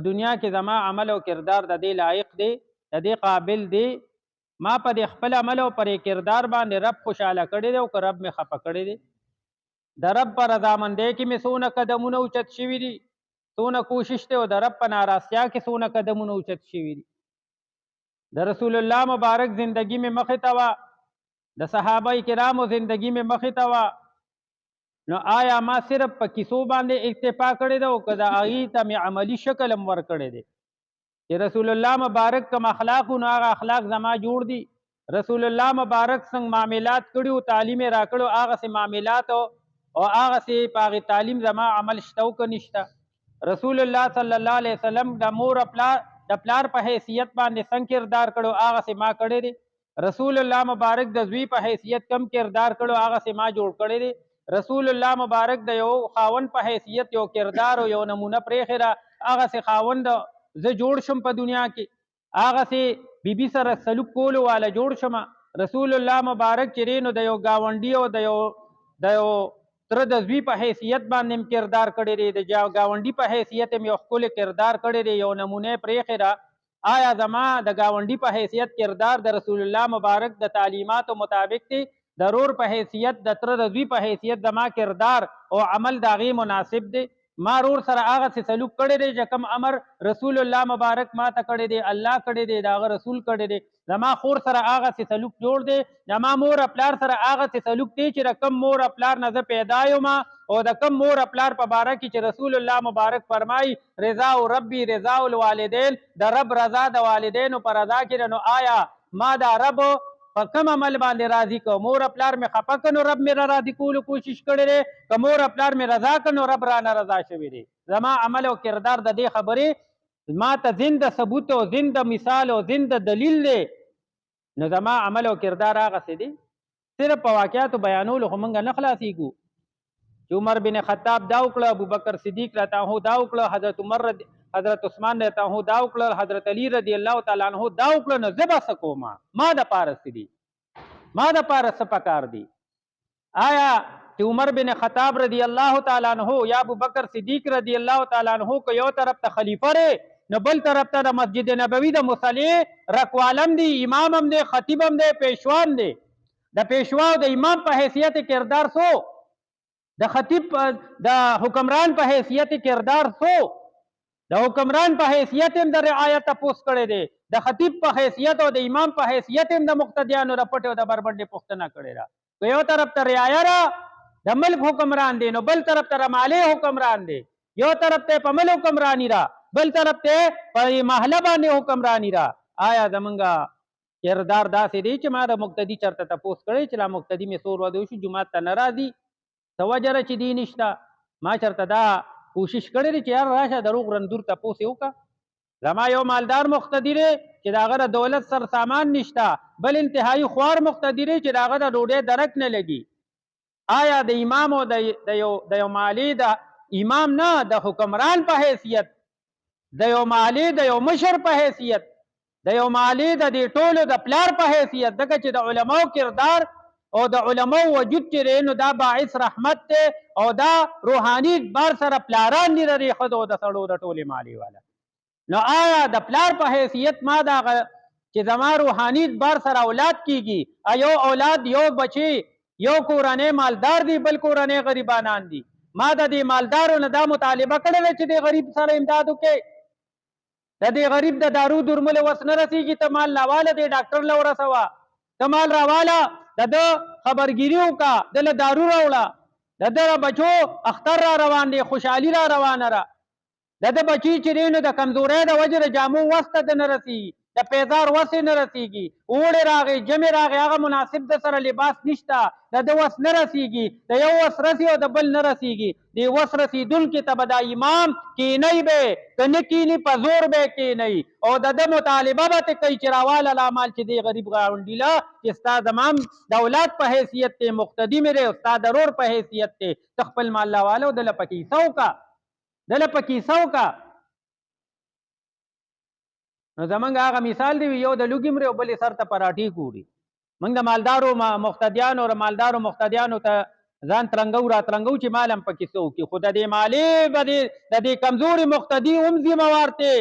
دنیا کې زما عمل او کردار د دې لایق دی، د دې قابل دی، ما په دې خپل عمل او پر کردار باندې رب خوشاله کړی دی او که رب مې خفه کړی دی. د رب په رضامندۍ کې مې څونه قدمونه اوچت شوي دي، څونه کوشش دی، او د رب په ناراضتیا کې څونه قدمونه اوچت شوي دي. د رسول الله مبارک زندگی مې مخې ته وه، د صحابه کرامو زندگی مې مخې ته وه، نو آیا ما صرف په کیسو باندې اکتفا کړی ده او که د هغې ته مې عملي شکل هم ورکړی دی چې رسول الله مبارک کوم اخلاق نو هغه اخلاق زما جوړ دي. رسول الله مبارک څنګه معاملات کړي او تعلیم یې راکړو هغسې معاملات او هغسې په هغې تعلیم زما عمل شته او که نشته. رسول الله صلی الله علیه وسلم د مور د پلار په حیثیت باندې څنګه کردار کړو هغسې ما کړی دی. رسول الله مبارک د زوی په حیثیت کم کردار کړو هغسې ما جوړ کړی دی. رسول الله مبارک د یو خاوند په حیثیت یو کردار او یو نمونه پرېښې ده هغسې خاوند زه جوړ شم په دنیا کې، هغسې بیبي سره سلوک کولو والا جوړ شم. رسول الله مبارک چې دی نو د یو ګاونډي او د یو تره د زوی په حیثیت باندې هم کردار کړی دی، د ګاونډي په حیثیت هم یو ښکلی کردار کړی دی، یو نمونه یې پرېښې ده. آیا زما د ګاونډي په حیثیت کردار د رسول الله مبارک د تعلیماتو مطابق دی؟ د رور په حیثیت د تره د زوی په حیثیت زما کردار او عمل د هغې مناسب دی؟ ما رور سره هغسې سلوک کړی دی چې کوم امر رسول الله مبارک ما ته کړی دی، الله کړی دی، د هغه رسول کړی دی. زما خور سره هغسې سلوک جوړ دی، زما مور پلار سره هغسې سلوک دی چې د کوم مور پلار نه زه پیدا یم او د کوم مور پلار په باره کې چې رسول الله مبارک فرمایي رضا ربي رضا الوالدین، د رب رضا د والدینو په رضا کې ده. نو آیا ما دا رب په کوم عمل باندې راضي کو؟ مور پلار مې خفه کړ نو رب مې را راضي کولو کوشش کړی دی، که مور پلار مې رضا کړ نو رب رانه رضا شوی دی. زما عمل او کردار د دې خبرې ما ته زنده ثبوت او زنده مثال او زنده دلیل دی. نو زما عمل او کردار هغسې دی. صرف په واقعاتو بیانولو خو موږ نه خلاصېږو چې عمر بن خطاب دا وکړه، ابوبکر صدیق رضی الله دا وکړه، حضرت عمر حضرت عثمان رضی الله دا وکړه، حضرت علی رضی الله تعالی عنہ دا وکړه، نو زه به څه کوم؟ ما دپاره څه دي؟ ما دپاره څه پکار دي؟ آیا چې عمر بن خطاب رضی الله تعالی عنہ یا ابوبکر صدیق رضی الله تعالی عنہ که یو طرف ته خلیفه دی نو بل طرف ته د مسجد نبوي د مصلې رکوالم دی، امام هم دی، خطیب هم دی، پیشوام دی. د پیشوا او د امام په حیثیت کردار سو، د خطیب د حکمران په حیثیت کردار سو، د حکمران په حیثیت هم د رعایت تپوس کړی دی، د خطیب په حیثیت او د امام په حیثیت هم د مقتدیانو د پټې او د بربنډې پوښتنه کړې ده. که یو طرف ته رعایه را د ملک حکمران دی نو بل طرف ته مالی حکمران دی، یو طرف ته په ملک حکمرانی را بل طرف ته په محله باندې حکمرانی را. آیا زمونږ کردار داسې دی چې ما د مقتدي چرته تپوس کړی چې لا مقتدي مې څو ورځې وشو جومات ته نه راځي، څه وجه ده چې دی نشته؟ ما چرته دا کوشش کړی دی چې یار راشه د روغ رندور تپوس یې وکړه. زما یو مالدار مقتدي دی چې د هغه د دولت سر سامان نشته، بل انتهایی خوار مقتدي دی چې د هغه د ډوډۍ درک نه لګي. آیا د امام او د یو مالی د امام نه د حکمران په حیثیت، د یو مالی د یو مشر په حیثیت، د یو مالی د دې ټولو د پلار په حیثیت، دغه چې د علماو کردار او د علماو وجود چې دی نو دا باعث رحمت دی او دا روحاني بار سره پلاران دي د دې ښځو د سړو د ټولې مالی والا. نو آیا د پلار په حیثیت ما دا چې زما روحاني بار سره اولاد کیږي، یو اولاد یو بچی یو کورنۍ مالدار دی بل کورنۍ غریبانان دي، ما د دې مالدارو نه دا مطالبه کړې چې د غریب سره امداد وکړي، د دې غریب د دارو درملو وس نه رسیږي، ته مال راواله دې ډاکټر له ورسوه، ته مال راواله د ده خبرګیري وکړه، د له دارو راوړه، د ده بچو اختر را روان دی، خوشحالي را روانه ده، د ده بچي چې دی نو د کمزورۍ د وجې د جامو وس ته د نه رسیږي، د پیزار وس یې نه رسیږي، اوړی راغی جمې راغی هغه مناسب د سره لباس نشته، د ده وس نه رسیږي، د یو وس رسي او د بل نه رسیږي. د وس رسیدونکي ته به دا امام کینی به که نه کیني په زور به کینی او د ده مطالبه به ترې کوي چې راواله لا مال چې دی غریب غاونډي له چې ستا زمام د اولاد په حیثیت دی، مقتدي مې دی او ستا د رور په حیثیت دی، ته خپل مال راواله او دله په کیسه وکړه، دله په کیسه وکړه. نو زمونږ هغه مثال دی یو د لوګي مرې او بلې سر ته پراټې ګوري. موږ د مالدارو مقتدیانو او مالدارو مقتدیانو ته ځان ترنګو را ترنګو چې مال هم پکې څه وکړي، خو د دې مالې به د دې کمزوري مقتدي هم ذموار دی.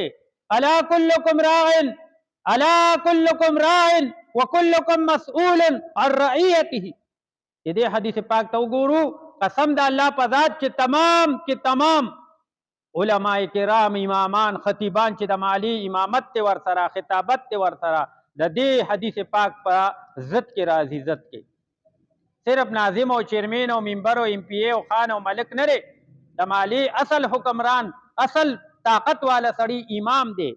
الا کلکم راع الا کلکم راع وکلکم مسئول عن رعیته. دې حدیث پاک ته وګورو، قسم د الله په ذات چې تمام علماء کرام، امامان، خطیبان چې د مالی امامت ته ور سره، خطابت ته ور سره، د دې حدیث پاک په ضد کې راځي. ضد کې صرف ناظم او چیرمین او منبر او ایم پی ای او خان او ملک نه دی، د مالی اصل حکمران، اصل طاقت والا سړی امام دی.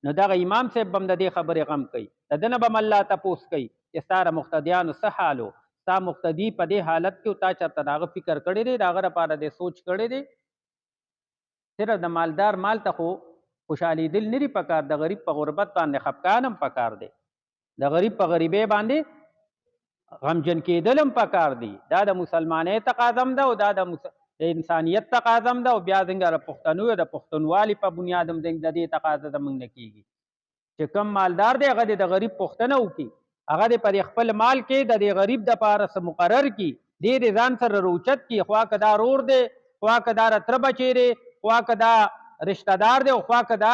نو دغه امام صاحب بم د دې خبرې غم کوي، د دنه بم الله تپوس کوي چې ستاره مقتدیانو څه حالو، ستا مقتدی په دې حالت کې تا چرته داغه فکر کړی دی، داغه لپاره دې سوچ کړی دی. صرف د مالدار مال ته خو خوشحالي دل نه دی پکار، د غریب په غربت باندې خفقان هم پکار دی، د غریب په غریبۍ باندې غمجن کېدل هم پکار دی. دا د مسلمانۍ تقاضم ده او دا د انسانیت تقاضم ده، او بیا څنګه د پښتنو د پښتونوالي په بنیاد هم د دې تقاضا زموږ نه کېږي چې کم مالدار دی هغه د غریب پوښتنه وکړي، هغه د پر خپل مال کې د دې غریب د پاره څه مقرر کړي، دې ځان سره روچت کړي، خوا که دا رور دی، خوا که دا رتره بچی دی، خوا که دا رشتہ دار دی، او خوا که دا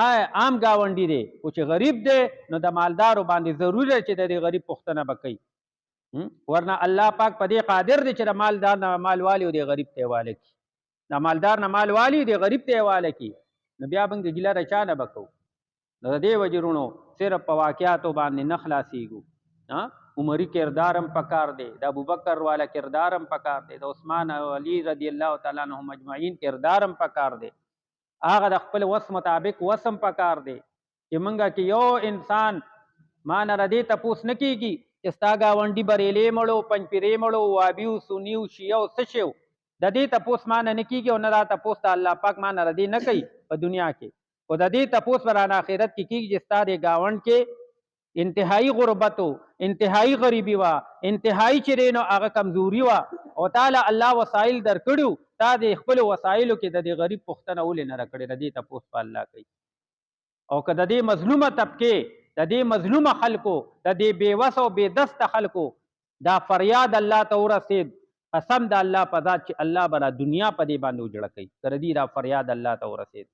عام گاونډي دی. او چې غریب دی نو د مالدارو باندې ضروري ده چې د دې غریب پوښتنه به کوي، ورنه الله پاک په دې قادر دی چې د مالدار نه مال والي او د غریب ته حواله کړي، د مالدار نه مال والي د غریب ته حواله کړي، نو بیا موږ ګیله د چا نه به کوو. نو د دې وجې وروڼو صرف په واقعاتو باندې نه خلاصېږو. عمري کردار هم پکار دی، د ابوبکر والا کردار هم پکار دی، د عثمان او علي رضی الله تعالی عنهم اجمعین کردار هم پکار دی، هغه د خپل وس مطابق وسم پکار دی چې منګه کې یو انسان ما نه ردی تپوس نه کیږي چې ستا ګاونډي بریلې مړو، پنجپیرې مړو، وابیو، سنیو، شیعو، څه شیو، د دې تپوس ما نه کیږي، او نه دا تپوس ته الله پاک ما نه ردی نه کوي په دنیا کې، او د دې تپوس ورانه آخرت کې کیږي چې ستا د ګاونډ کې انتهایی غربت و، انتهایی غریبی وا، انتهایی چې نو هغه کمزوري وا، او تعالی الله وسایل درکړو، تا د خپل وسایلو کې د غریب پښتنه ولې نه راکړې، د دې تپوس په الله کوي. او که د دې مظلومه طبقه، د دې مظلومه خلکو، د دې بېوس او بېدست خلکو دا فریاد الله ته ورسید، قسم د الله په ذات چې الله به دنیا په دې باندې وجړه کوي، که د دې دا فریاد الله ته ورسید.